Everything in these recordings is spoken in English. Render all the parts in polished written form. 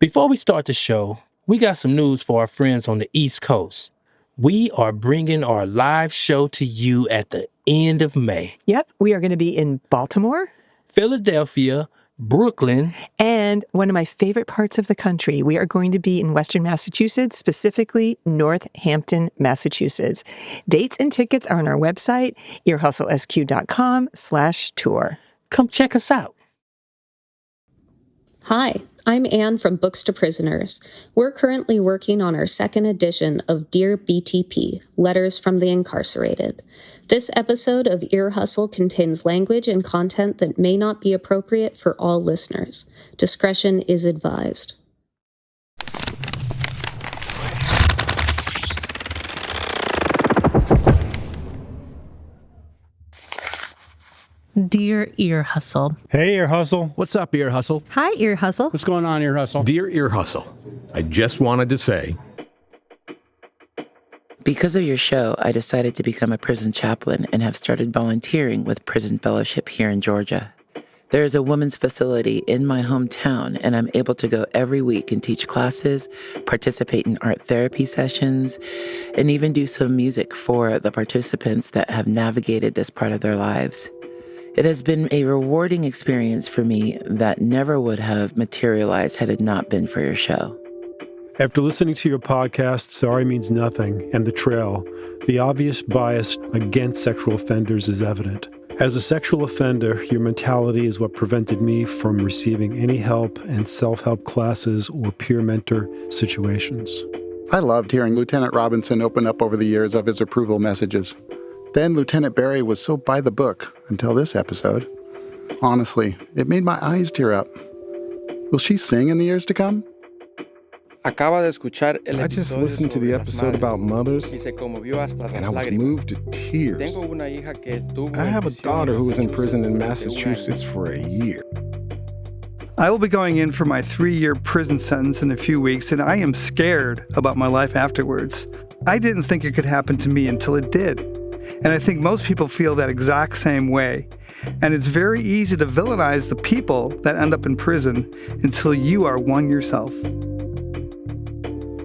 Before we start the show, we got some news for our friends on the East Coast. We are bringing our live show to you at the end of May. Yep, we are going to be in Baltimore, Philadelphia, Brooklyn, and one of my favorite parts of the country, we are going to be in Western Massachusetts, specifically Northampton, Massachusetts. Dates and tickets are on our website, earhustlesq.com/tour. Come check us out. Hi, I'm Anne from Books to Prisoners. We're currently working on our second edition of Dear BTP, Letters from the Incarcerated. This episode of Ear Hustle contains language and content that may not be appropriate for all listeners. Discretion is advised. Dear Ear Hustle. Hey, Ear Hustle. What's up, Ear Hustle? Hi, Ear Hustle. What's going on, Ear Hustle? Dear Ear Hustle, I just wanted to say, because of your show, I decided to become a prison chaplain and have started volunteering with Prison Fellowship here in Georgia. There is a women's facility in my hometown, and I'm able to go every week and teach classes, participate in art therapy sessions, and even do some music for the participants that have navigated this part of their lives. It has been a rewarding experience for me that never would have materialized had it not been for your show. After listening to your podcast, Sorry Means Nothing, and The Trail, the obvious bias against sexual offenders is evident. As a sexual offender, your mentality is what prevented me from receiving any help in self-help classes or peer mentor situations. I loved hearing Lieutenant Robinson open up over the years of his approval messages. Then Lieutenant Barry was so by the book until this episode. Honestly, it made my eyes tear up. Will she sing in the years to come? I just listened to the episode about mothers, and I was moved to tears. I have a daughter who was in prison in Massachusetts for a year. I will be going in for my 3-year prison sentence in a few weeks, and I am scared about my life afterwards. I didn't think it could happen to me until it did. And I think most people feel that exact same way. And it's very easy to villainize the people that end up in prison until you are one yourself.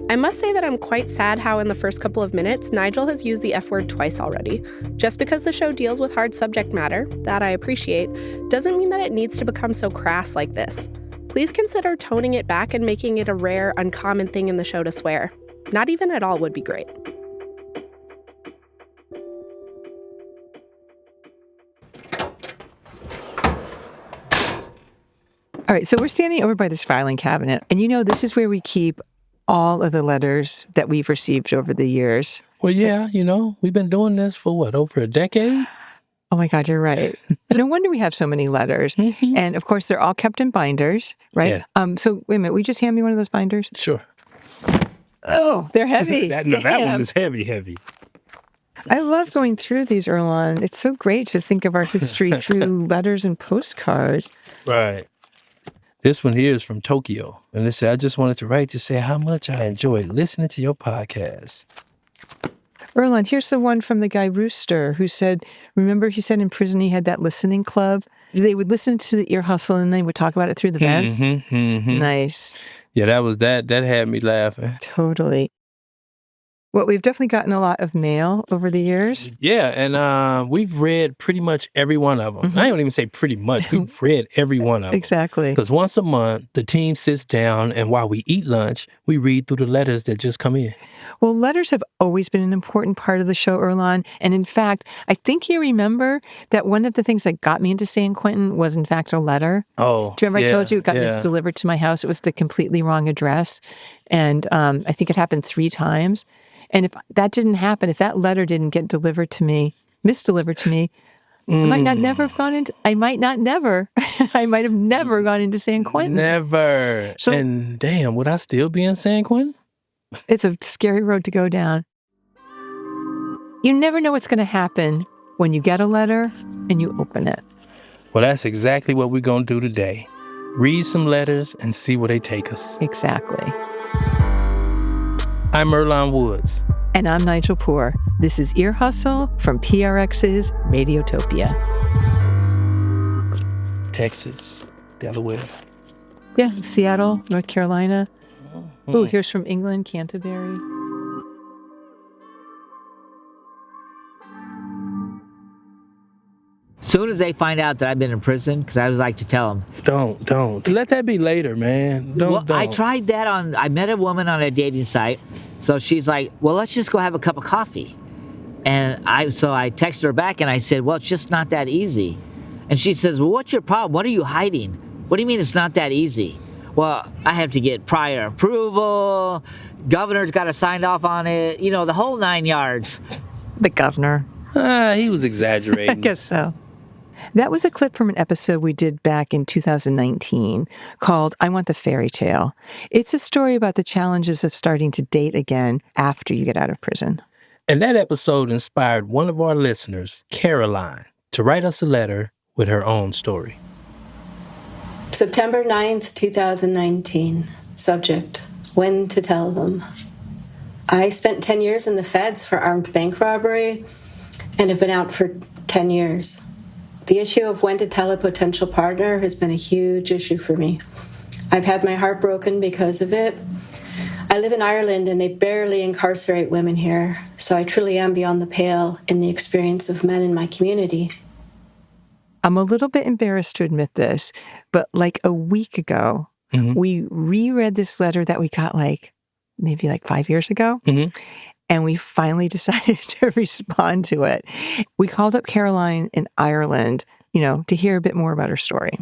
I must say that I'm quite sad how in the first couple of minutes, Nigel has used the F word twice already. Just because the show deals with hard subject matter, that I appreciate, doesn't mean that it needs to become so crass like this. Please consider toning it back and making it a rare, uncommon thing in the show to swear. Not even at all would be great. All right, so we're standing over by this filing cabinet, and this is where we keep all of the letters that we've received over the years. Well, yeah, we've been doing this for over a decade? Oh my God, you're right. No wonder we have so many letters. Mm-hmm. And of course, they're all kept in binders, right? Yeah. So wait a minute, will you just hand me one of those binders? Sure. Oh, they're heavy. that one is heavy. I love going through these, Erlan. It's so great to think of our history through letters and postcards. Right. This one here is from Tokyo. And it said, I just wanted to write to say how much I enjoyed listening to your podcast. Erlan, here's the one from the guy Rooster who said, remember he said in prison he had that listening club? They would listen to the Ear Hustle and they would talk about it through the vents? Mm-hmm, mm-hmm. Nice. Yeah, that had me laughing. Totally. Well, we've definitely gotten a lot of mail over the years. Yeah, and we've read pretty much every one of them. Mm-hmm. I don't even say pretty much. We've read every one of them. Exactly. Because once a month, the team sits down, and while we eat lunch, we read through the letters that just come in. Well, letters have always been an important part of the show, Erlan. And in fact, I think you remember that one of the things that got me into San Quentin was, in fact, a letter. Oh, do you remember I told you it got this delivered to my house? It was the completely wrong address. And I think it happened 3 times. And if that didn't happen, if that letter didn't get misdelivered to me, I might have never gone into San Quentin. Never. So, and damn, would I still be in San Quentin? It's a scary road to go down. You never know what's going to happen when you get a letter and you open it. Well, that's exactly what we're going to do today. Read some letters and see where they take us. Exactly. I'm Erlan Woods. And I'm Nigel Poor. This is Ear Hustle from PRX's Radiotopia. Texas, Delaware. Yeah, Seattle, North Carolina. Oh, here's from England, Canterbury. Soon as they find out that I've been in prison, because I always like to tell them. Don't. Let that be later, man. Don't. I tried that I met a woman on a dating site. So she's like, well, let's just go have a cup of coffee. And I texted her back and I said, well, it's just not that easy. And she says, well, what's your problem? What are you hiding? What do you mean it's not that easy? Well, I have to get prior approval. Governor's got to sign off on it. You know, the whole 9 yards. The governor. He was exaggerating. I guess so. That was a clip from an episode we did back in 2019 called I Want the Fairy Tale. It's a story about the challenges of starting to date again after you get out of prison. And that episode inspired one of our listeners, Caroline, to write us a letter with her own story. September 9th, 2019. Subject, when to tell them. I spent 10 years in the feds for armed bank robbery and have been out for 10 years. The issue of when to tell a potential partner has been a huge issue for me. I've had my heart broken because of it. I live in Ireland and they barely incarcerate women here, so I truly am beyond the pale in the experience of men in my community. I'm a little bit embarrassed to admit this, but like a week ago, we reread this letter that we got maybe 5 years ago. And we finally decided to respond to it. We called up Caroline in Ireland, to hear a bit more about her story.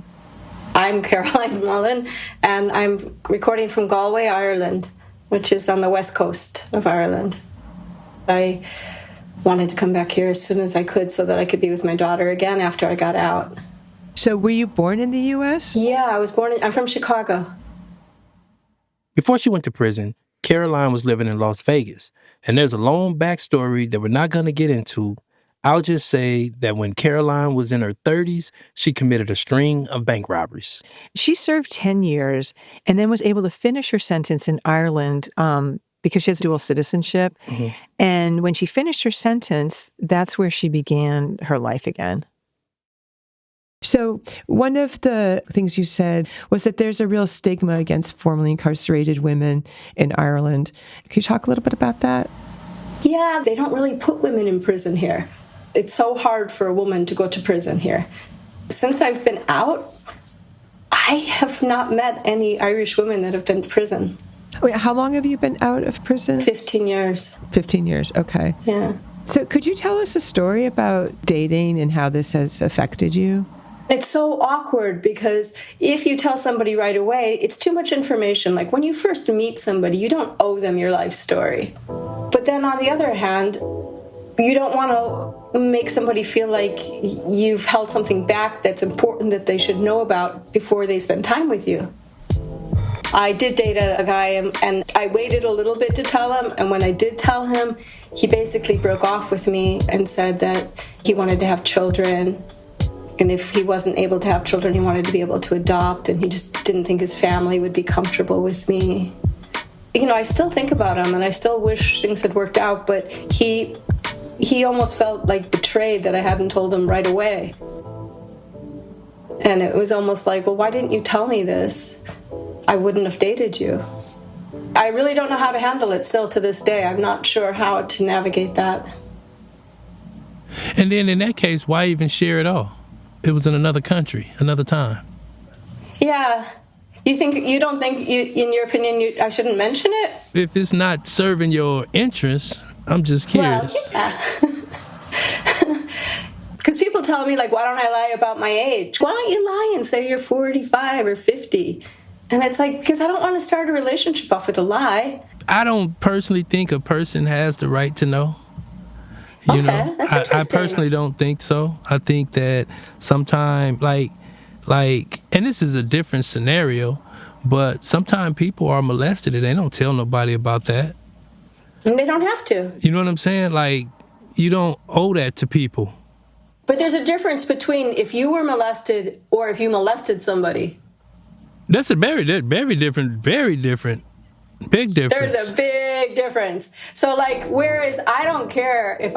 I'm Caroline Mullen, and I'm recording from Galway, Ireland, which is on the west coast of Ireland. I wanted to come back here as soon as I could so that I could be with my daughter again after I got out. So were you born in the U.S.? Yeah, I'm from Chicago. Before she went to prison, Caroline was living in Las Vegas. And there's a long backstory that we're not going to get into. I'll just say that when Caroline was in her 30s, she committed a string of bank robberies. She served 10 years and then was able to finish her sentence in Ireland because she has dual citizenship. And when she finished her sentence, that's where she began her life again. So one of the things you said was that there's a real stigma against formerly incarcerated women in Ireland. Can you talk a little bit about that? Yeah, they don't really put women in prison here. It's so hard for a woman to go to prison here. Since I've been out, I have not met any Irish women that have been to prison. Wait, how long have you been out of prison? 15 years. 15 years, okay. Yeah. So could you tell us a story about dating and how this has affected you? It's so awkward because if you tell somebody right away, it's too much information. Like when you first meet somebody, you don't owe them your life story. But then on the other hand, you don't want to make somebody feel like you've held something back that's important that they should know about before they spend time with you. I did date a guy and I waited a little bit to tell him. And when I did tell him, he basically broke off with me and said that he wanted to have children. And if he wasn't able to have children, he wanted to be able to adopt, and he just didn't think his family would be comfortable with me. I still think about him, and I still wish things had worked out, but he almost felt like betrayed that I hadn't told him right away. And it was almost like, well, why didn't you tell me this? I wouldn't have dated you. I really don't know how to handle it still to this day. I'm not sure how to navigate that. And then in that case, why even share it all? It was in another country, another time. Yeah. You don't think, in your opinion, I shouldn't mention it? If it's not serving your interests, I'm just curious. Well, yeah. Because people tell me, why don't I lie about my age? Why don't you lie and say you're 45 or 50? And it's because I don't want to start a relationship off with a lie. I don't personally think a person has the right to know. That's I personally don't think so. I think that sometimes, and this is a different scenario, but sometimes people are molested and they don't tell nobody about that. And they don't have to. You know what I'm saying? You don't owe that to people. But there's a difference between if you were molested or if you molested somebody. That's a very different, big difference. There's a big difference. So whereas I don't care if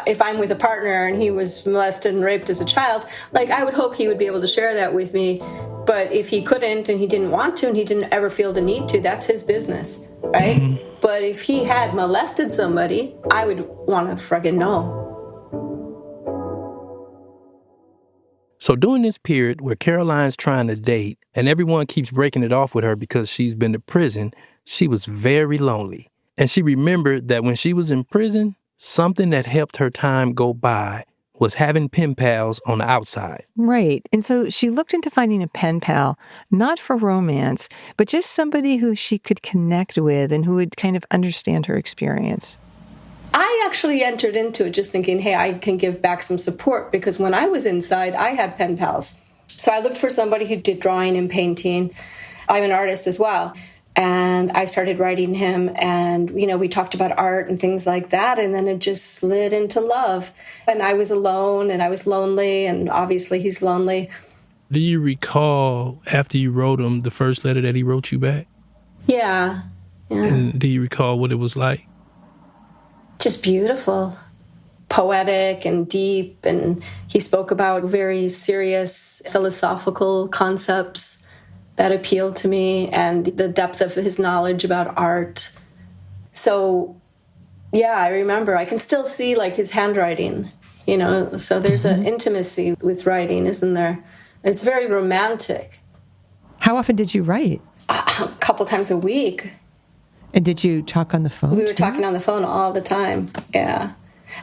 if I'm with a partner and he was molested and raped as a child, I would hope he would be able to share that with me. But if he couldn't and he didn't want to and he didn't ever feel the need to, that's his business, right? Mm-hmm. But if he had molested somebody, I would want to friggin' know. So during this period where Caroline's trying to date and everyone keeps breaking it off with her because she's been to prison, she was very lonely. And she remembered that when she was in prison, something that helped her time go by was having pen pals on the outside. Right. And so she looked into finding a pen pal, not for romance, but just somebody who she could connect with and who would kind of understand her experience. I actually entered into it just thinking, hey, I can give back some support, because when I was inside, I had pen pals. So I looked for somebody who did drawing and painting. I'm an artist as well. And I started writing him, and, we talked about art and things like that, and then it just slid into love. And I was alone, and I was lonely, and obviously he's lonely. Do you recall, after you wrote him, the first letter that he wrote you back? Yeah. And do you recall what it was like? Just beautiful, poetic and deep, and he spoke about very serious philosophical concepts that appealed to me, and the depth of his knowledge about art. So, yeah, I remember. I can still see, his handwriting, So there's an intimacy with writing, isn't there? It's very romantic. How often did you write? A couple times a week. And did you talk on the phone? We were talking on the phone all the time, yeah.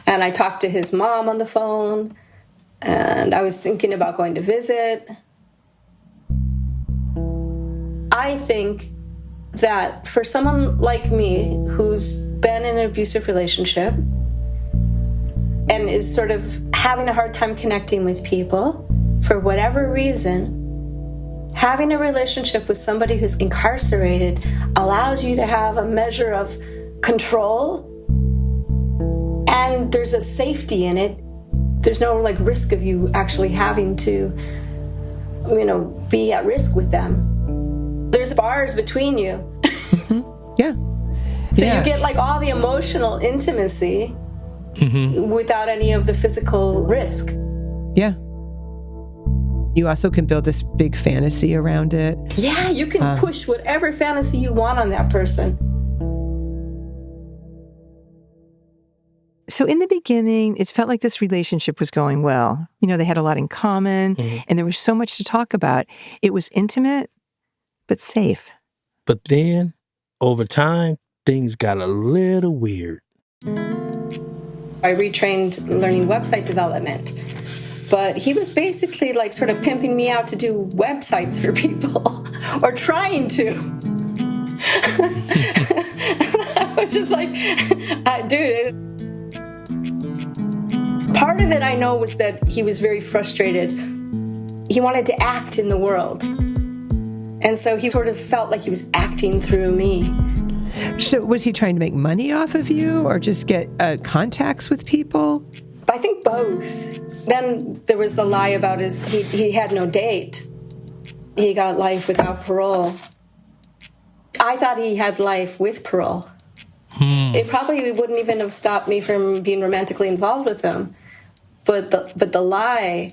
And I talked to his mom on the phone, and I was thinking about going to visit. I think that for someone like me who's been in an abusive relationship and is sort of having a hard time connecting with people, for whatever reason, having a relationship with somebody who's incarcerated allows you to have a measure of control, and there's a safety in it. There's no risk of you actually having to, be at risk with them. There's bars between you. Yeah. So you get all the emotional intimacy without any of the physical risk. Yeah. You also can build this big fantasy around it. Yeah, you can push whatever fantasy you want on that person. So in the beginning, it felt like this relationship was going well. They had a lot in common, and there was so much to talk about. It was intimate, but safe. But then, over time, things got a little weird. I retrained learning website development. But he was basically sort of pimping me out to do websites for people, or trying to. I was just dude. Part of it I know was that he was very frustrated. He wanted to act in the world. And so he sort of felt like he was acting through me. So was he trying to make money off of you, or just get contacts with people? I think both. Then there was the lie about he had no date. He got life without parole. I thought he had life with parole. It probably wouldn't even have stopped me from being romantically involved with him. But the lie.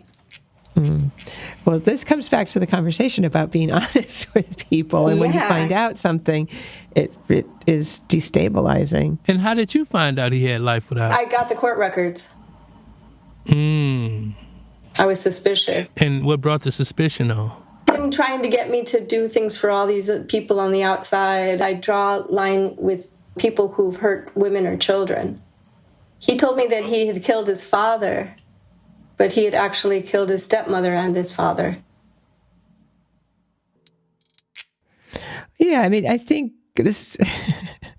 Well, this comes back to the conversation about being honest with people. And when you find out something, it is destabilizing. And how did you find out he had life without? I got the court records. I was suspicious. And what brought the suspicion on? Him trying to get me to do things for all these people on the outside. I draw a line with people who've hurt women or children. He told me that he had killed his father, but he had actually killed his stepmother and his father. Yeah, I think this...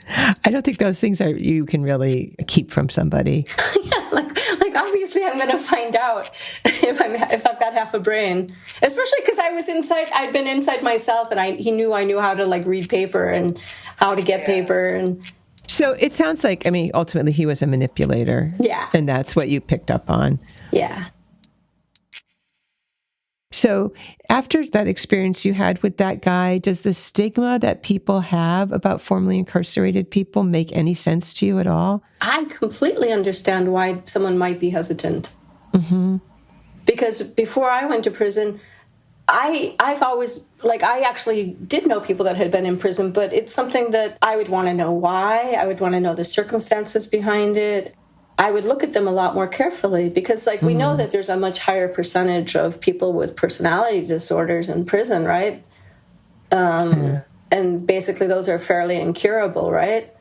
I don't think those things you can really keep from somebody. Yeah, obviously I'm going to find out if I've got half a brain. Especially because I'd been inside myself, and he knew I knew how to read paper and how to get paper. And so it sounds like, ultimately he was a manipulator. Yeah. And that's what you picked up on. Yeah. So after that experience you had with that guy, does the stigma that people have about formerly incarcerated people make any sense to you at all? I completely understand why someone might be hesitant. Because before I went to prison, I've always, I actually did know people that had been in prison, but it's something that I would want to know why. I would want to know the circumstances behind it. I would look at them a lot more carefully because, we know that there's a much higher percentage of people with personality disorders in prison, right? And basically those are fairly incurable, right?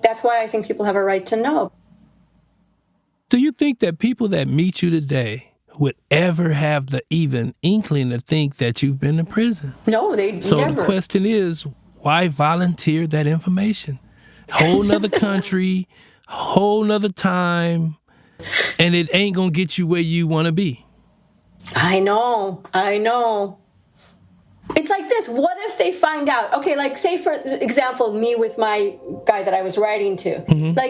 That's why I think people have a right to know. Do you think that people that meet you today would ever have the even inkling to think that you've been to prison? No, they so never. The question is, why volunteer that information? Whole nother country, whole nother time, and it ain't gonna get you where you want to be. I know. It's like this. What if they find out? Okay, say, for example, me with my guy that I was writing to.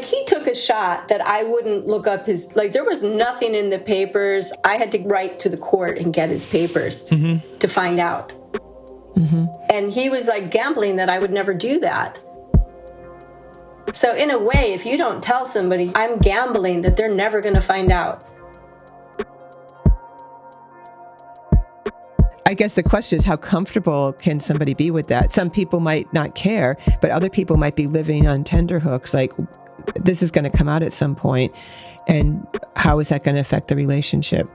He took a shot that I wouldn't look up his... there was nothing in the papers. I had to write to the court and get his papers to find out. And he was, gambling that I would never do that. So in a way, if you don't tell somebody, I'm gambling that they're never going to find out. I guess the question is, how comfortable can somebody be with that? Some people might not care, but other people might be living on tenterhooks, this is going to come out at some point, and how is that going to affect the relationship?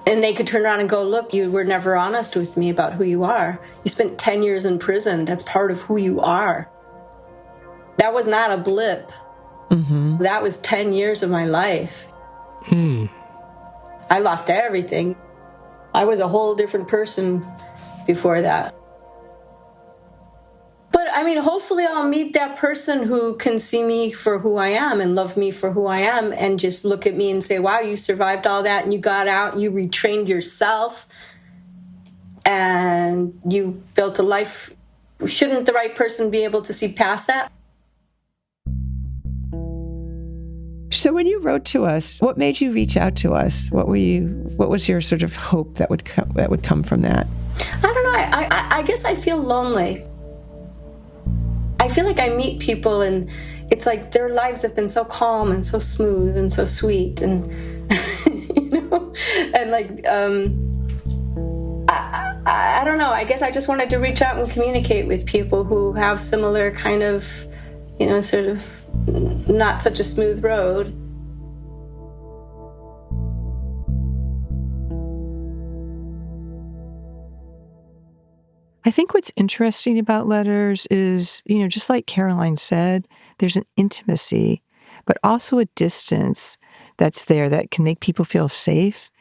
And they could turn around and go, look, you were never honest with me about who you are. You spent 10 years in prison. That's part of who you are. That was not a blip. That was 10 years of my life. I lost everything. I was a whole different person before that. But, hopefully I'll meet that person who can see me for who I am and love me for who I am and just look at me and say, wow, you survived all that and you got out, you retrained yourself, and you built a life. Shouldn't the right person be able to see past that? So when you wrote to us, what made you reach out to us? What was your sort of hope that would come from that? I don't know. I guess I feel lonely. I feel like I meet people and it's like their lives have been so calm and so smooth and so sweet and and I don't know. I guess I just wanted to reach out and communicate with people who have similar kind of, sort of not such a smooth road. I think what's interesting about letters is, just like Caroline said, there's an intimacy, but also a distance that's there that can make people feel safe.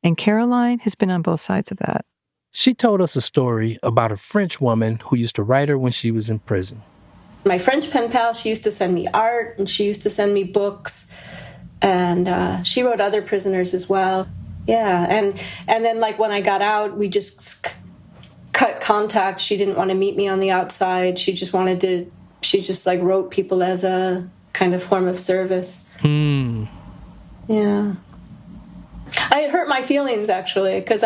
And Caroline has been on both sides of that. She told us a story about a French woman who used to write her when she was in prison. My French pen pal, she used to send me art and she used to send me books. And she wrote other prisoners as well. Yeah. And then when I got out, we just cut contact. She didn't want to meet me on the outside. She just wrote people as a kind of form of service. Yeah. It hurt my feelings, actually, because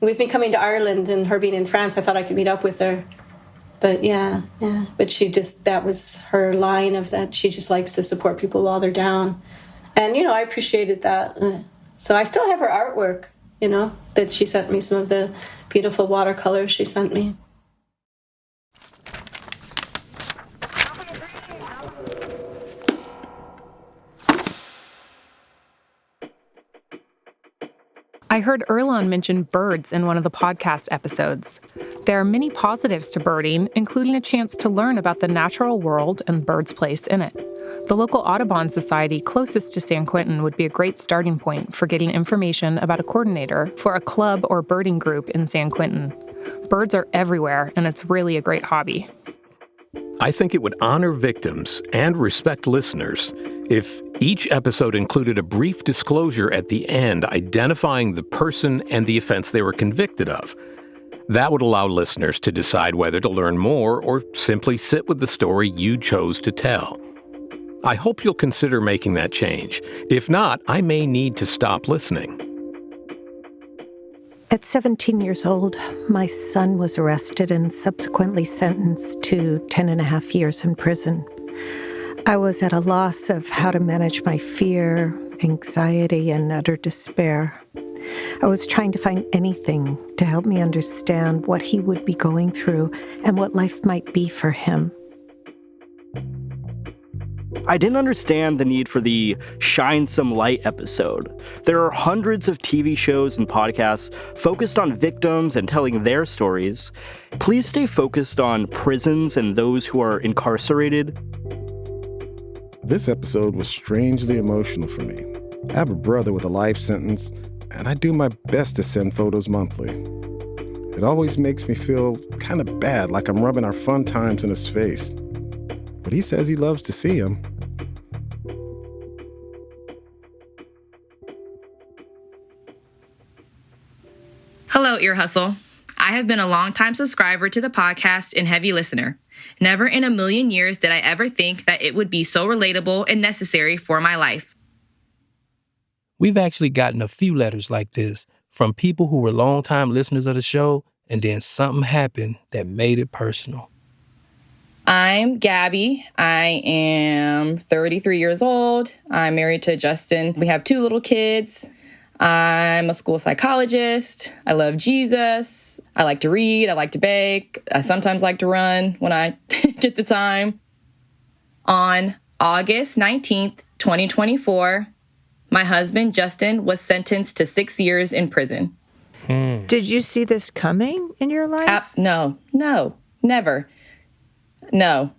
with me coming to Ireland and her being in France, I thought I could meet up with her. But yeah. But that was her line of that. She just likes to support people while they're down. And, I appreciated that. So I still have her artwork, that she sent me, some of the beautiful watercolors she sent me. I heard Erlon mention birds in one of the podcast episodes. There are many positives to birding, including a chance to learn about the natural world and birds' place in it. The local Audubon Society closest to San Quentin would be a great starting point for getting information about a coordinator for a club or birding group in San Quentin. Birds are everywhere, and it's really a great hobby. I think it would honor victims and respect listeners if each episode included a brief disclosure at the end identifying the person and the offense they were convicted of. That would allow listeners to decide whether to learn more or simply sit with the story you chose to tell. I hope you'll consider making that change. If not, I may need to stop listening. At 17 years old, my son was arrested and subsequently sentenced to 10.5 years in prison. I was at a loss of how to manage my fear, anxiety, and utter despair. I was trying to find anything to help me understand what he would be going through and what life might be for him. I didn't understand the need for the shine some light episode. There are hundreds of TV shows and podcasts focused on victims and telling their stories. Please stay focused on prisons and those who are incarcerated. This episode was strangely emotional for me. I have a brother with a life sentence, and I do my best to send photos monthly. It always makes me feel kind of bad, like I'm rubbing our fun times in his face. But he says he loves to see him. Hello, Ear Hustle. I have been a longtime subscriber to the podcast and heavy listener. Never in a million years did I ever think that it would be so relatable and necessary for my life. We've actually gotten a few letters like this from people who were longtime listeners of the show, and then something happened that made it personal. I'm Gabby. I am 33 years old. I'm married to Justin. We have 2 little kids. I'm a school psychologist. I love Jesus. I like to read. I like to bake. I sometimes like to run when I get the time. On August 19th, 2024, my husband, Justin, was sentenced to 6 years in prison. Did you see this coming in your life? No, never. No.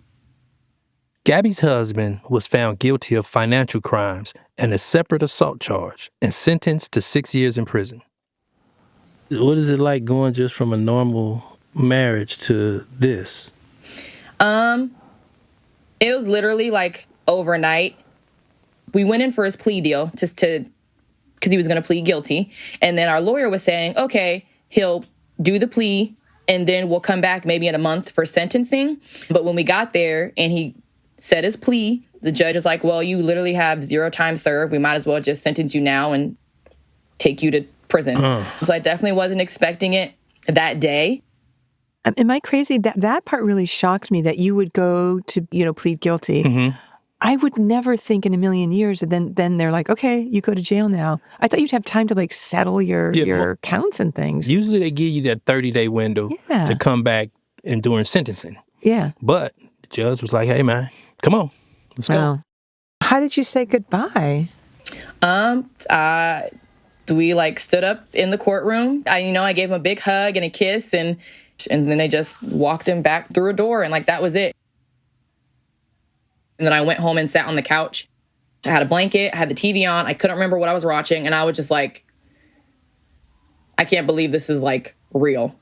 Gabby's husband was found guilty of financial crimes and a separate assault charge and sentenced to 6 years in prison. What is it like going just from a normal marriage to this? It was literally like overnight. We went in for his plea deal because he was going to plead guilty. And then our lawyer was saying, okay, he'll do the plea and then we'll come back maybe in a month for sentencing. But when we got there and he said his plea, the judge was like, well, you literally have 0 time served. We might as well just sentence you now and take you to prison. So I definitely wasn't expecting it that day. Am I crazy? That part really shocked me, that you would go to, plead guilty. Mm-hmm. I would never think in a million years, and then they're like, okay, you go to jail now. I thought you'd have time to settle your counts and things. Usually they give you that 30-day window to come back and during sentencing. Yeah. But the judge was like, hey, man, come on, let's go. How did you say goodbye? We stood up in the courtroom. I gave him a big hug and a kiss, and then they just walked him back through a door, and that was it. And then I went home and sat on the couch. I had a blanket, I had the TV on. I couldn't remember what I was watching. And I was just like, I can't believe this is real.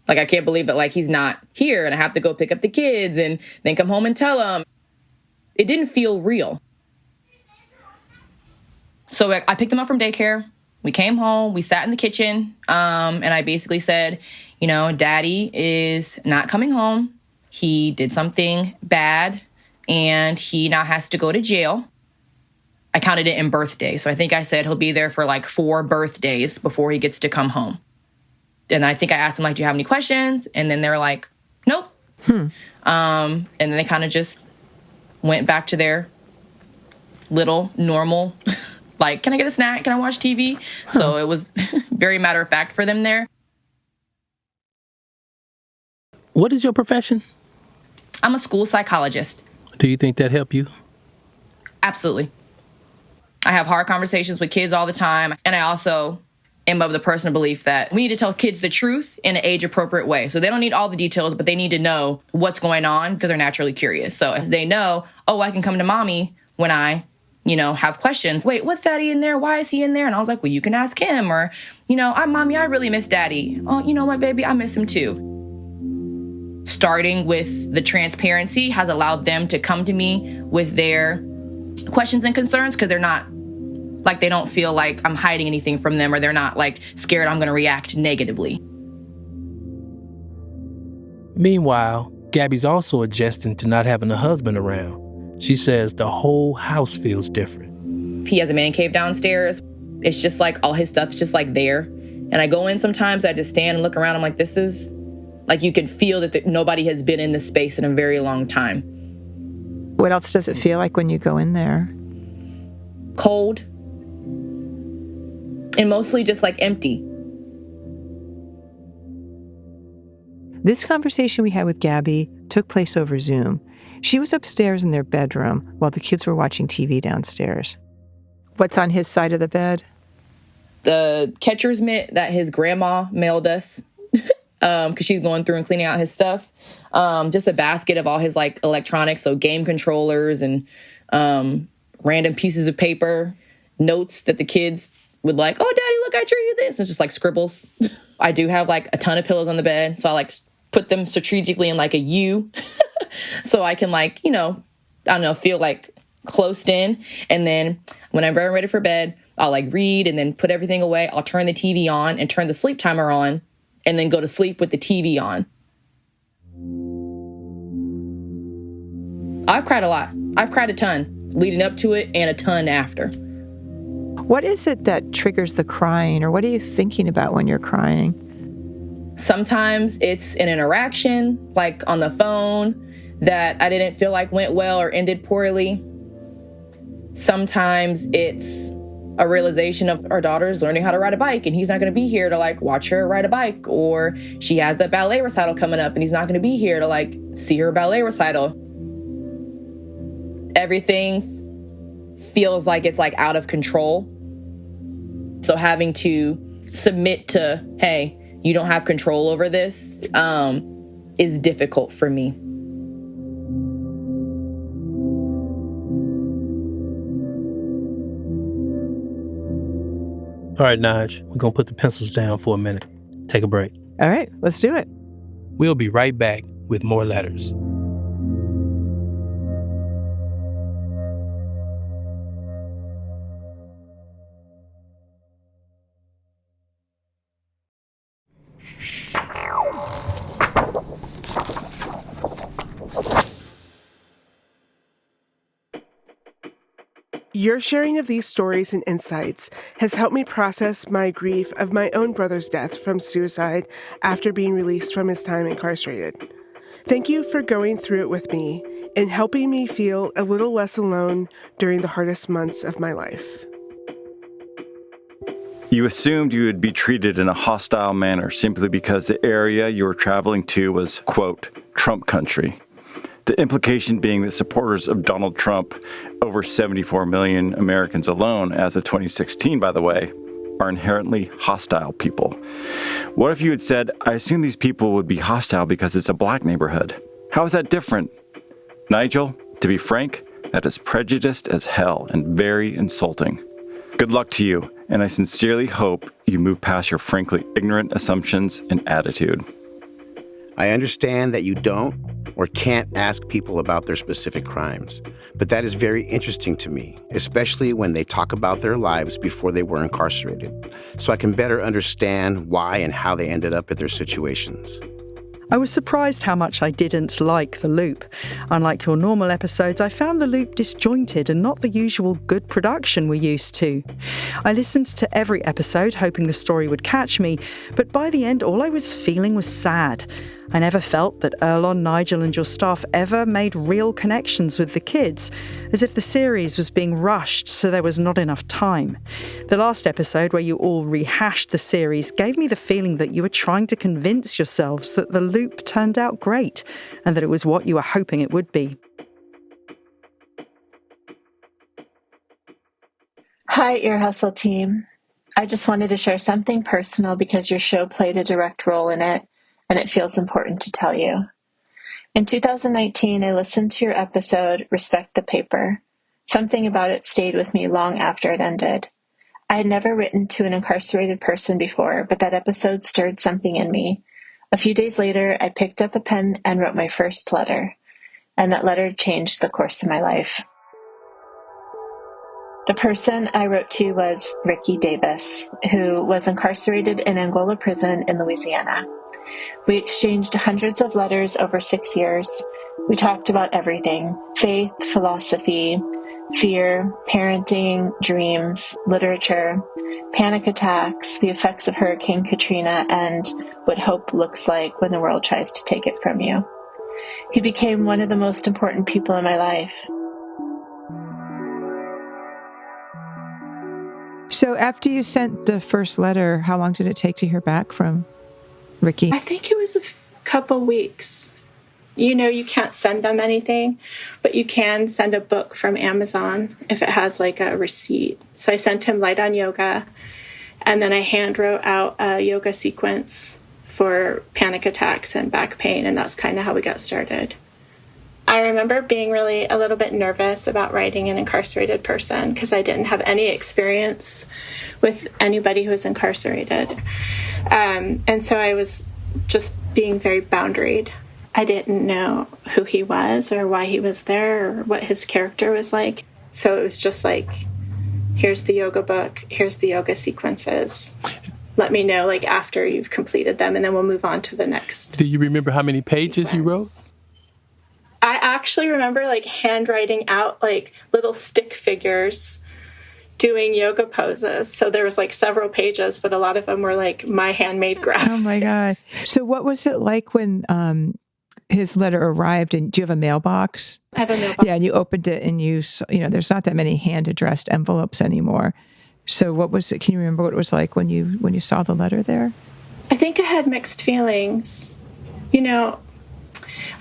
I can't believe that he's not here and I have to go pick up the kids and then come home and tell them. It didn't feel real. So I picked them up from daycare. We came home, we sat in the kitchen. And I basically said, Daddy is not coming home. He did something bad, and he now has to go to jail. I counted it in birthdays. So I think I said he'll be there for 4 birthdays before he gets to come home. And I think I asked him, do you have any questions? And then they were like, nope. And then they kind of just went back to their little normal, can I get a snack? Can I watch TV? So it was very matter of fact for them there. What is your profession? I'm a school psychologist. Do you think that helped you? Absolutely. I have hard conversations with kids all the time. And I also am of the personal belief that we need to tell kids the truth in an age-appropriate way. So they don't need all the details, but they need to know what's going on because they're naturally curious. So if they know, I can come to mommy when I, have questions. Wait, what's daddy in there? Why is he in there? And I was like, well, you can ask him. Or, mommy, I really miss daddy. Oh, you know what, baby? I miss him too. Starting with the transparency has allowed them to come to me with their questions and concerns because they're not they don't feel like I'm hiding anything from them, or they're not scared I'm going to react negatively. Meanwhile, Gabby's also adjusting to not having a husband around. She says the whole house feels different. He has a man cave downstairs. It's just all his stuff's just there. And I go in sometimes, I just stand and look around. I'm like, this is you can feel that nobody has been in this space in a very long time. What else does it feel like when you go in there? Cold. and mostly just like empty. This conversation we had with Gabby took place over Zoom. She was upstairs in their bedroom while the kids were watching TV downstairs. What's on his side of the bed? The catcher's mitt that his grandma mailed us because she's going through and cleaning out his stuff. Just a basket of all his like electronics, so game controllers and random pieces of paper, notes that the kids would like, oh, Daddy, look, I drew you this. It's just like scribbles. I do have like a ton of pillows on the bed, so I like put them strategically in like a U so I can like, you know, I don't know, feel like closed in. And then when I'm very ready for bed, I'll like read and then put everything away. I'll turn the TV on and turn the sleep timer on and then go to sleep with the TV on. I've cried a lot. I've cried a ton leading up to it and a ton after. What is it that triggers the crying, or what are you thinking about when you're crying? Sometimes it's an interaction, like on the phone, that I didn't feel like went well or ended poorly. Sometimes it's a realization of our daughter's learning how to ride a bike and he's not going to be here to like watch her ride a bike, or she has the ballet recital coming up and he's not going to be here to like see her ballet recital. Everything feels like it's like out of control. So having to submit to, hey, you don't have control over this, is difficult for me. All right, Nige, we're going to put the pencils down for a minute. Take a break. All right, let's do it. We'll be right back with more letters. Your sharing of these stories and insights has helped me process my grief of my own brother's death from suicide after being released from his time incarcerated. Thank you for going through it with me and helping me feel a little less alone during the hardest months of my life. You assumed you would be treated in a hostile manner simply because the area you were traveling to was, quote, Trump country. The implication being that supporters of Donald Trump, over 74 million Americans alone as of 2016, by the way, are inherently hostile people. What if you had said, I assume these people would be hostile because it's a black neighborhood? How is that different? Nigel, to be frank, that is prejudiced as hell and very insulting. Good luck to you, and I sincerely hope you move past your frankly ignorant assumptions and attitude. I understand that you don't or can't ask people about their specific crimes, but that is very interesting to me, especially when they talk about their lives before they were incarcerated, so I can better understand why and how they ended up at their situations. I was surprised how much I didn't like The Loop. Unlike your normal episodes, I found The Loop disjointed and not the usual good production we're used to. I listened to every episode, hoping the story would catch me, but by the end, all I was feeling was sad. I never felt that Erlon, Nigel and your staff ever made real connections with the kids, as if the series was being rushed so there was not enough time. The last episode, where you all rehashed the series, gave me the feeling that you were trying to convince yourselves that The Loop turned out great, and that it was what you were hoping it would be. Hi, Ear Hustle team. I just wanted to share something personal because your show played a direct role in it, and it feels important to tell you. In 2019, I listened to your episode, Respect the Paper. Something about it stayed with me long after it ended. I had never written to an incarcerated person before, but that episode stirred something in me. A few days later, I picked up a pen and wrote my first letter, and that letter changed the course of my life. The person I wrote to was Ricky Davis, who was incarcerated in Angola prison in Louisiana. We exchanged hundreds of letters over 6 years. We talked about everything: faith, philosophy, fear, parenting, dreams, literature, panic attacks, the effects of Hurricane Katrina, and what hope looks like when the world tries to take it from you. He became one of the most important people in my life. So after you sent the first letter, how long did it take to hear back from Ricky? I think it was a couple weeks. You know, you can't send them anything, but you can send a book from Amazon if it has like a receipt. So I sent him Light on Yoga, and then I hand wrote out a yoga sequence for panic attacks and back pain, and that's kind of how we got started. I remember being really a little bit nervous about writing an incarcerated person because I didn't have any experience with anybody who was incarcerated. And so I was just being very boundaried. I didn't know who he was or why he was there or what his character was like. So it was just like, here's the yoga book, here's the yoga sequences. Let me know like after you've completed them, and then we'll move on to the next. Do you remember how many pages you wrote? I actually remember like handwriting out like little stick figures doing yoga poses. So there was like several pages, but a lot of them were like my handmade graphics. Oh my gosh. So what was it like when his letter arrived? And do you have a mailbox? I have a mailbox. Yeah, and you opened it and you know, there's not that many hand-addressed envelopes anymore. So what was it? Can you remember what it was like when you saw the letter there? I think I had mixed feelings. You know,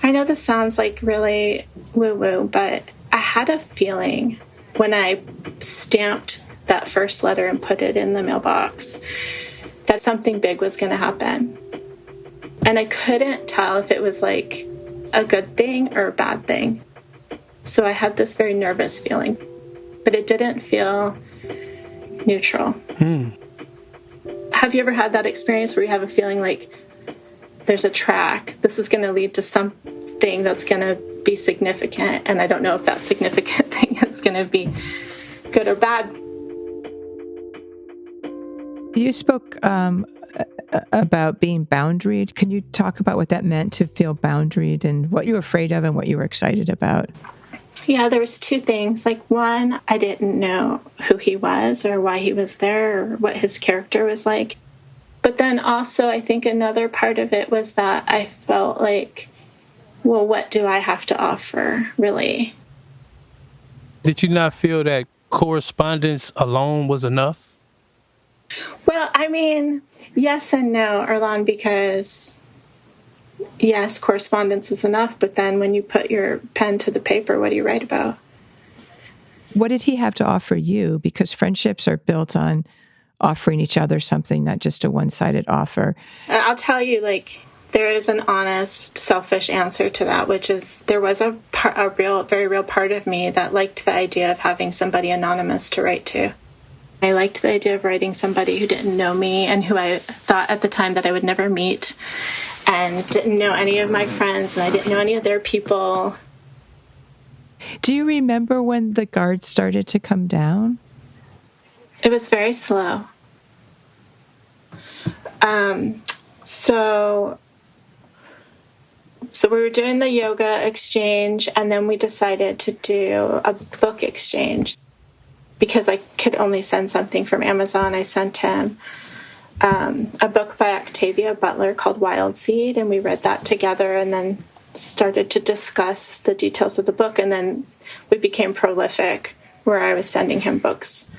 I know this sounds like really woo-woo, but I had a feeling when I stamped that first letter and put it in the mailbox that something big was going to happen. And I couldn't tell if it was like a good thing or a bad thing. So I had this very nervous feeling, but it didn't feel neutral. Have you ever had that experience where you have a feeling like there's a track, this is going to lead to something that's going to be significant, and I don't know if that significant thing is going to be good or bad? You spoke about being boundaried. Can you talk about what that meant to feel boundaried and what you were afraid of and what you were excited about? Yeah, there was two things. Like one, I didn't know who he was or why he was there or what his character was like. But then also I think another part of it was that I felt like, well, what do I have to offer, really? Did you not feel that correspondence alone was enough? Well, I mean, yes and no, Erlan, because yes, correspondence is enough, but then when you put your pen to the paper, what do you write about? What did he have to offer you? Because friendships are built on offering each other something, not just a one-sided offer. I'll tell you, like, there is an honest, selfish answer to that, which is there was a very real part of me that liked the idea of having somebody anonymous to write to. I liked the idea of writing somebody who didn't know me and who I thought at the time that I would never meet and didn't know any of my friends and I didn't know any of their people. Do you remember when the guards started to come down? It was very slow. So we were doing the yoga exchange, and then we decided to do a book exchange. Because I could only send something from Amazon, I sent him a book by Octavia Butler called Wild Seed, and we read that together and then started to discuss the details of the book, and then we became prolific, where I was sending him books.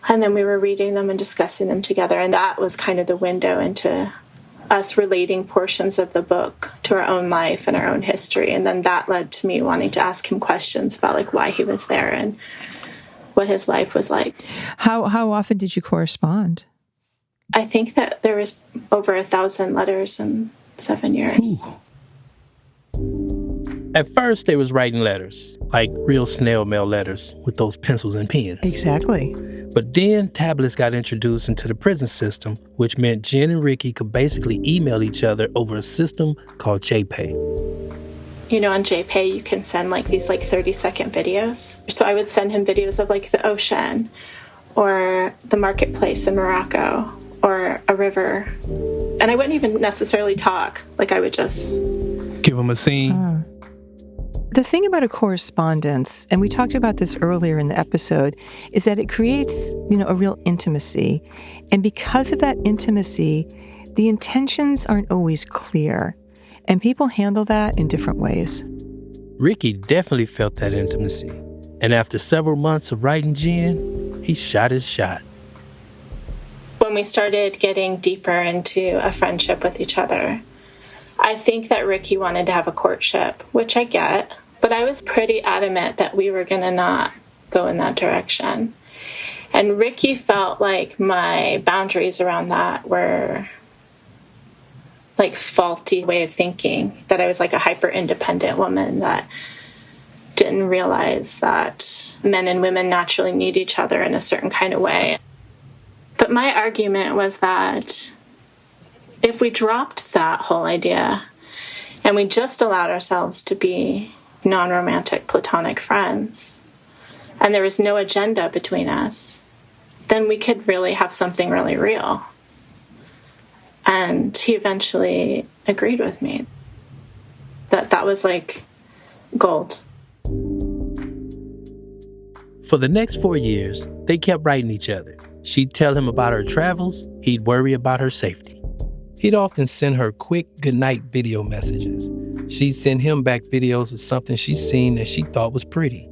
And then we were reading them and discussing them together, and that was kind of the window into us relating portions of the book to our own life and our own history. And then that led to me wanting to ask him questions about like why he was there and what his life was like. How often did you correspond? I think that there was over 1,000 letters in 7 years. Ooh. At first, they was writing letters, like real snail mail letters with those pencils and pens. Exactly. But then tablets got introduced into the prison system, which meant Jen and Ricky could basically email each other over a system called JPay. You know, on JPay, you can send like these like 30-second videos. So I would send him videos of like the ocean or the marketplace in Morocco or a river. And I wouldn't even necessarily talk. Like I would just give him a scene. The thing about a correspondence, and we talked about this earlier in the episode, is that it creates, a real intimacy. And because of that intimacy, the intentions aren't always clear. And people handle that in different ways. Ricky definitely felt that intimacy. And after several months of writing Jen, he shot his shot. When we started getting deeper into a friendship with each other, I think that Ricky wanted to have a courtship, which I get, but I was pretty adamant that we were going to not go in that direction. And Ricky felt like my boundaries around that were like faulty way of thinking, that I was like a hyper-independent woman that didn't realize that men and women naturally need each other in a certain kind of way. But my argument was that if we dropped that whole idea and we just allowed ourselves to be non-romantic platonic friends and there was no agenda between us, then we could really have something really real. And he eventually agreed with me that was like gold. For the next 4 years, they kept writing each other. She'd tell him about her travels, he'd worry about her safety. He'd often send her quick goodnight video messages. She'd send him back videos of something she'd seen that she thought was pretty,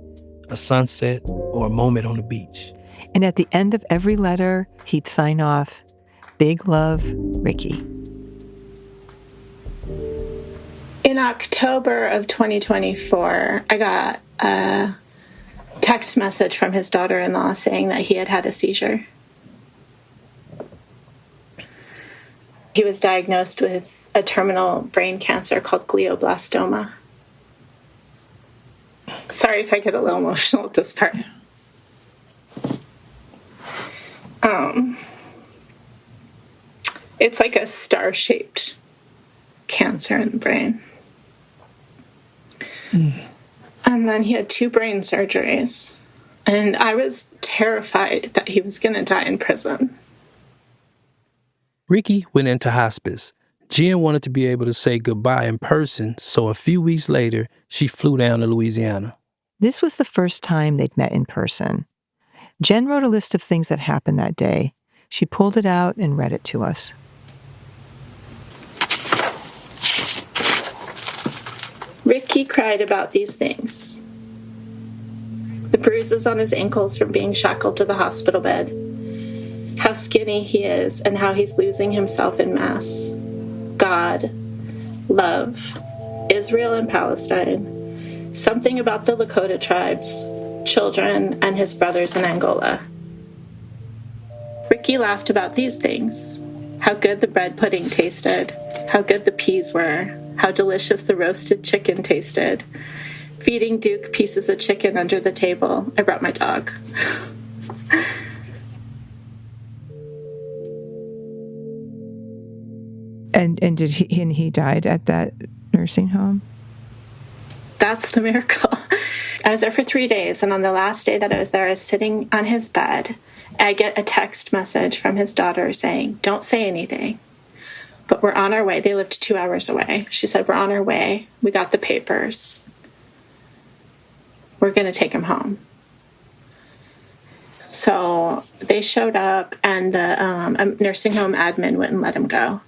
a sunset or a moment on the beach. And at the end of every letter, he'd sign off, "Big love, Ricky." In October of 2024, I got a text message from his daughter-in-law saying that he had had a seizure. He was diagnosed with a terminal brain cancer called glioblastoma. Sorry if I get a little emotional at this part. It's like a star-shaped cancer in the brain. And then he had 2 brain surgeries. And I was terrified that he was going to die in prison. Ricky went into hospice. Jen wanted to be able to say goodbye in person, so a few weeks later, she flew down to Louisiana. This was the first time they'd met in person. Jen wrote a list of things that happened that day. She pulled it out and read it to us. Ricky cried about these things. The bruises on his ankles from being shackled to the hospital bed. How skinny he is and how he's losing himself in mass. God, love, Israel and Palestine. Something about the Lakota tribes, children, and his brothers in Angola. Ricky laughed about these things. How good the bread pudding tasted. How good the peas were. How delicious the roasted chicken tasted. Feeding Duke pieces of chicken under the table. I brought my dog. And he died at that nursing home? That's the miracle. I was there for 3 days, and on the last day that I was there, I was sitting on his bed. I get a text message from his daughter saying, "Don't say anything, but we're on our way." They lived 2 hours away. She said, "We're on our way. We got the papers. We're going to take him home." So they showed up, and the nursing home admin wouldn't let him go.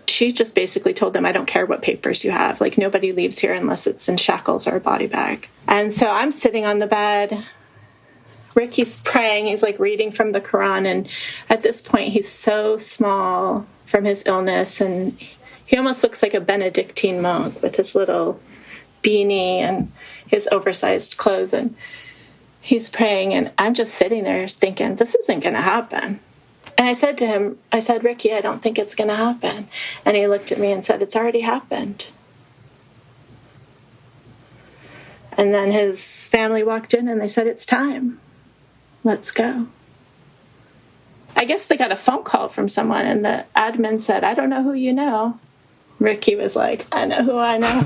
She just basically told them, "I don't care what papers you have. Like, nobody leaves here unless it's in shackles or a body bag." And so I'm sitting on the bed. Ricky's praying. He's like reading from the Quran. And at this point, he's so small from his illness. And he almost looks like a Benedictine monk with his little beanie and his oversized clothes. And he's praying. And I'm just sitting there thinking, this isn't going to happen. And I said to him, "Ricky, I don't think it's going to happen." And he looked at me and said, "It's already happened." And then his family walked in and they said, "It's time. Let's go." I guess they got a phone call from someone, and the admin said, "I don't know who you know." Ricky was like, "I know who I know."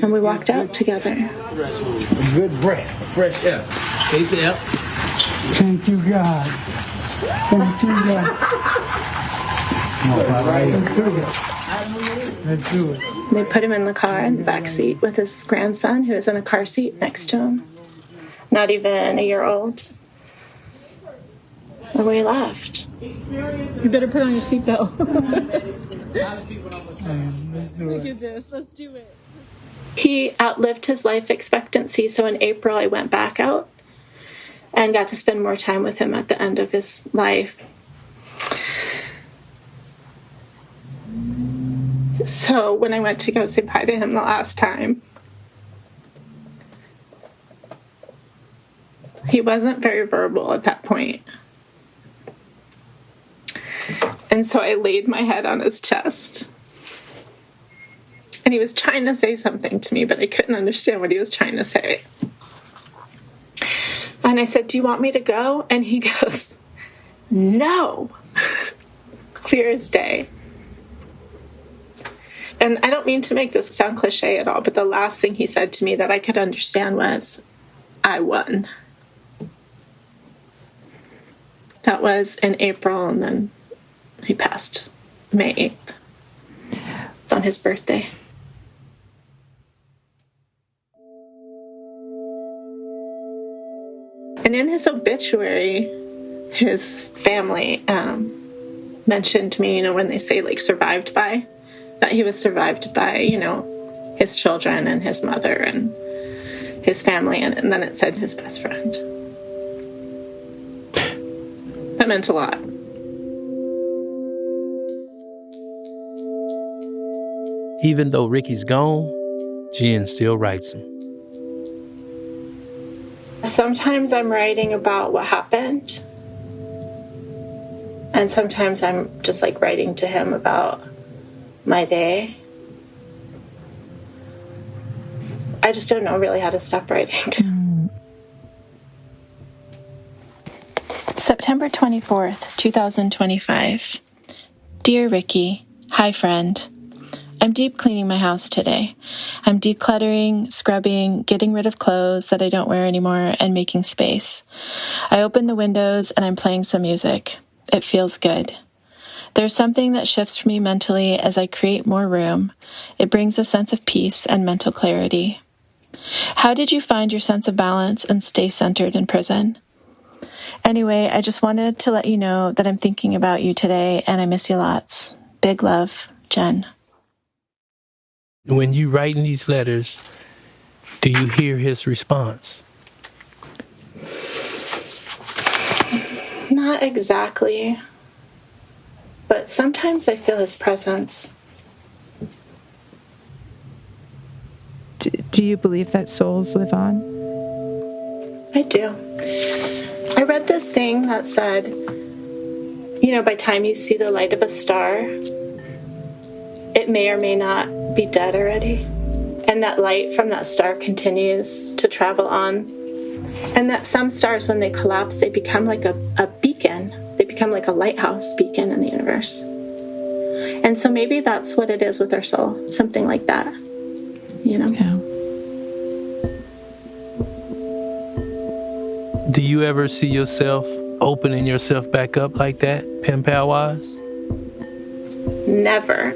And we walked out together. Good breath, fresh air. Take it out. Thank you, God. Thank you, God. Let's do it. They put him in the car in the back seat with his grandson, who was in a car seat next to him. Not even a year old. And we left. You better put on your seatbelt. Look at this. Let's do it. He outlived his life expectancy, so in April I went back out. and got to spend more time with him at the end of his life. So when I went to go say bye to him the last time, he wasn't very verbal at that point. And so I laid my head on his chest. And he was trying to say something to me, but I couldn't understand what he was trying to say. And I said, "Do you want me to go?" And he goes, "No." Clear as day. And I don't mean to make this sound cliche at all, but the last thing he said to me that I could understand was, "I won." That was in April, and then he passed May 8th. It's on his birthday. And in his obituary, his family mentioned me, when they say like survived by, that he was survived by, his children and his mother and his family. And then it said his best friend. That meant a lot. Even though Ricky's gone, Jen still writes him. Sometimes I'm writing about what happened. And sometimes I'm just like writing to him about my day. I just don't know really how to stop writing. September 24th, 2025. Dear Ricky, hi friend. I'm deep cleaning my house today. I'm decluttering, scrubbing, getting rid of clothes that I don't wear anymore, and making space. I open the windows and I'm playing some music. It feels good. There's something that shifts for me mentally as I create more room. It brings a sense of peace and mental clarity. How did you find your sense of balance and stay centered in prison? Anyway, I just wanted to let you know that I'm thinking about you today and I miss you lots. Big love, Jen. When you write in these letters, do you hear his response? Not exactly, but sometimes I feel his presence. Do you believe that souls live on? I do. I read this thing that said, by time you see the light of a star, it may or may not be dead already. And that light from that star continues to travel on. And that some stars, when they collapse, they become like a beacon. They become like a lighthouse beacon in the universe. And so maybe that's what it is with our soul. Something like that. Yeah. Do you ever see yourself opening yourself back up like that, pen pal wise? Never.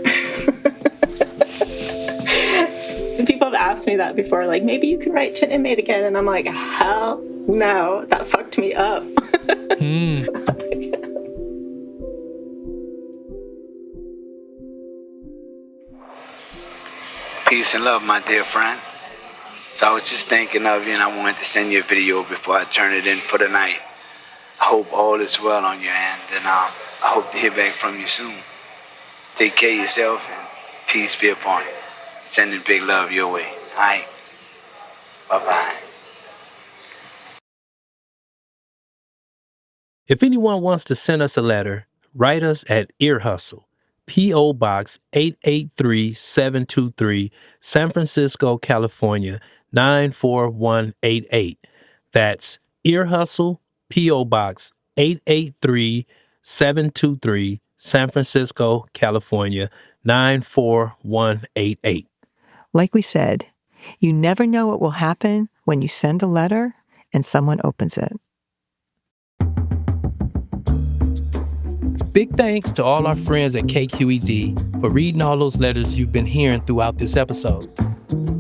People have asked me that before, like, maybe you can write Chin Inmate again. And I'm like, hell no, that fucked me up. Peace and love, my dear friend. So I was just thinking of you, and I wanted to send you a video before I turn it in for the night. I hope all is well on your end, and I hope to hear back from you soon. Take care of yourself, and peace be upon you. Sending big love your way. All right? Bye-bye. If anyone wants to send us a letter, write us at Ear Hustle, P.O. Box 883723, San Francisco, California, 94188. That's Ear Hustle, P.O. Box 883723, San Francisco, California, 94188. Like we said, you never know what will happen when you send a letter and someone opens it. Big thanks to all our friends at KQED for reading all those letters you've been hearing throughout this episode.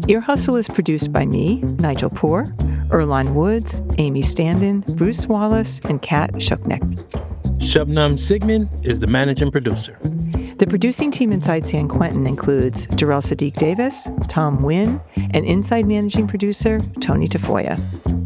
Ear Hustle is produced by me, Nigel Poor, Earlonne Woods, Amy Standen, Bruce Wallace, and Kat Shuknek. Shubnam Sigmund is the managing producer. The producing team inside San Quentin includes Darrell Sadiq Davis, Tom Wynn, and inside managing producer Tony Tafoya.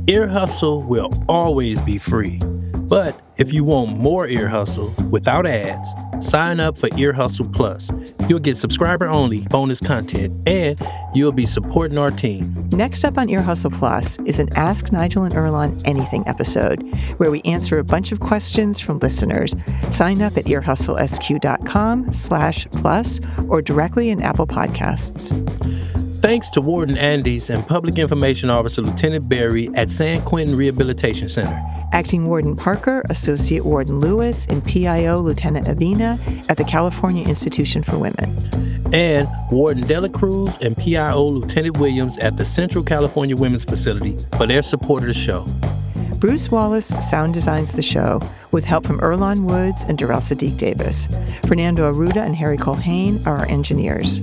Ear Hustle will always be free. But if you want more Ear Hustle without ads, sign up for Ear Hustle Plus. You'll get subscriber-only bonus content, and you'll be supporting our team. Next up on Ear Hustle Plus is an Ask Nigel and Earlonne Anything episode, where we answer a bunch of questions from listeners. Sign up at earhustlesq.com/plus or directly in Apple Podcasts. Thanks to Warden Andes and Public Information Officer Lieutenant Berry at San Quentin Rehabilitation Center. Acting Warden Parker, Associate Warden Lewis, and PIO Lieutenant Avina at the California Institution for Women. And Warden Dela Cruz and PIO Lieutenant Williams at the Central California Women's Facility for their support of the show. Bruce Wallace sound designs the show with help from Earlonne Woods and Darrell Sadiq Davis. Fernando Arruda and Harry Colhane are our engineers.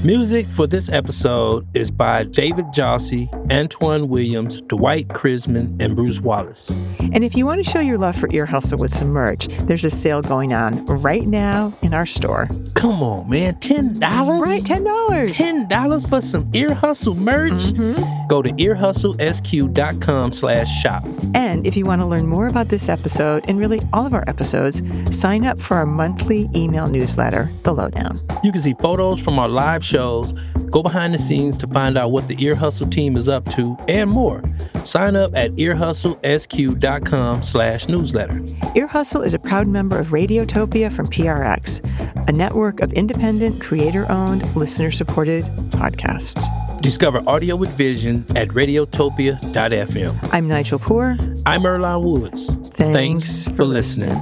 Music for this episode is by David Jossie, Antoine Williams, Dwight Krisman, and Bruce Wallace. And if you want to show your love for Ear Hustle with some merch, there's a sale going on right now in our store. Come on, man, $10? Right, $10. $10 for some Ear Hustle merch? Mm-hmm. Go to earhustlesq.com/shop. And if you want to learn more about this episode and really all of our episodes, sign up for our monthly email newsletter, The Lowdown. You can see photos from our live shows, go behind the scenes to find out what the Ear Hustle team is up to, and more. Sign up at earhustlesq.com/newsletter. Ear Hustle is a proud member of Radiotopia from PRX, a network of independent, creator-owned, listener-supported podcasts. Discover audio with vision at radiotopia.fm. I'm Nigel Poor. I'm Earlonne Woods. Thanks for listening.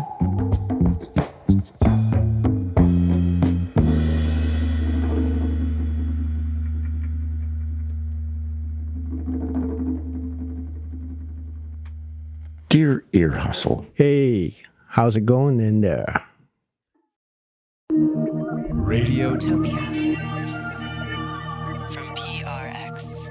Dear Ear Hustle. Hey, how's it going in there? Radiotopia. From PRX.